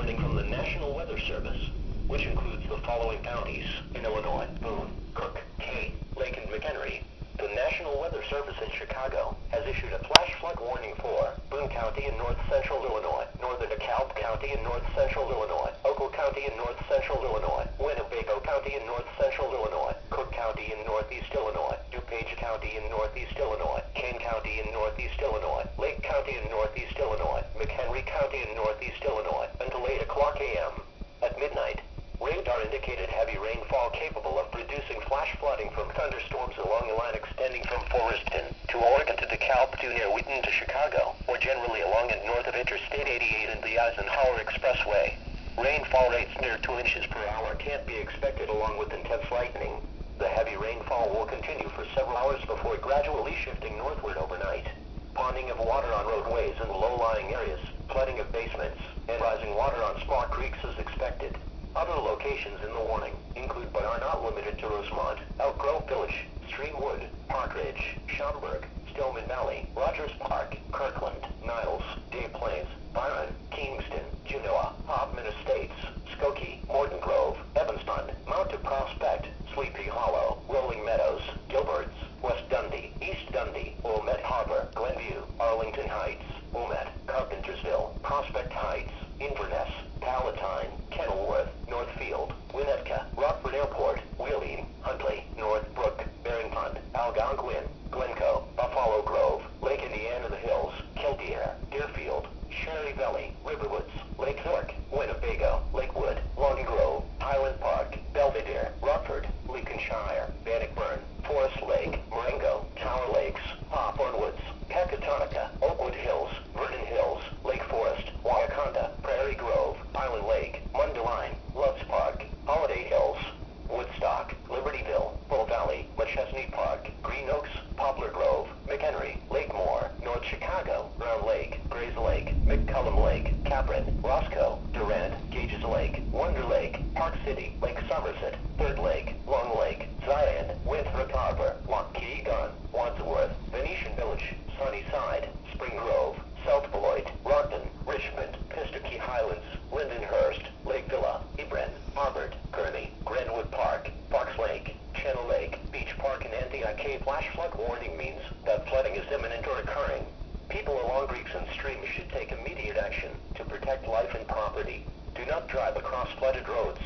warning from the National Weather Service, which includes the following counties in Illinois: Boone, Cook, Kane, Lake, and McHenry. The National Weather Service in Chicago has issued a flash flood warning for Boone County in north-central Illinois, northern DeKalb County in north-central Illinois, Oakland County in north-central Illinois, Winnebago County in north-central Illinois, Cook County in northeast Illinois, DuPage County in northeast Illinois, Kane County in northeast Illinois, Lake County in northeast Illinois, McHenry County in northeast Illinois, until 8 o'clock a.m. At midnight, radar indicated heavy rainfall capable of producing flash flooding from thunderstorms along a line extending from Foreston to Oregon to DeKalb to near Wheaton to Chicago, or generally along and north of Interstate 88 and the Eisenhower Expressway. Rainfall rates near 2 inches per hour can't be expected along with intense lightning. The heavy rainfall will continue for several hours before gradually shifting northward overnight. Ponding of water on roadways in low-lying areas, flooding of basements, and rising water on small creeks is expected. Other locations in the warning include but are not limited to Rosemont, Elk Grove Village, Streamwood, Park Ridge, Schaumburg, Stillman Valley, Rogers Park, Kirkland, Niles, Des Plaines, Byron, Kingston, Genoa, Hoffman Estates, Skokie, Morton Grove, Evanston, Mount to Prospect, Sleepy Hollow, Rolling Meadows, Gilberts, West Dundee, East Dundee, Wilmette Harbor, Glenview, Arlington Heights, Wilmette, Carpentersville, Prospect Heights, Inverness, Palatine, Kenilworth, Northfield, Winnetka, Rockford Airport, Wheeling, Huntley, Northbrook, Barrington, Algonquin, Glencoe, Buffalo Grove, Lake Indiana the Hills, Killdeer, Deerfield, Cherry Valley, Riverwoods, Lake York, Winnebago, Lakewood, Long Grove, Highland Park, Belvedere, Rockford, Lincolnshire, Bannockburn, Forest Lake, Marengo, Tower Lakes, Hawthorne Woods, Pecatonica, Oakwood Hills, Vernon Hills, Lake Forest, Wauconda, Prairie Grove, Island Lake, Mundelein, Loves Park, Holiday Hills, Woodstock, Libertyville, Bull Valley, McChesney Park, Green Oaks, Poplar Grove, McHenry, Lakemore, North Chicago, Brown Lake, Grays Lake, McCullum Lake, Capron, Roscoe, Durant, Gages Lake, Wonder Lake, Park City, Lake Somerset, Third Lake, Long Lake, Zion, Winthrop Harbor, Waukegan, Wadsworth, Venetian Village, Sunnyside, Spring Grove, South Beloit, Rockton, Richmond, Pistakee Highlands, Lindenhurst, Lake Villa, Hebron, Harvard, Gurney, Glenwood Park, Fox Lake, Channel Lake, Beach Park, and Antioch Cave. Flash flood warning means that flooding is imminent or occurring. People along creeks and streams should take immediate action to protect life and property. Do not drive across flooded roads.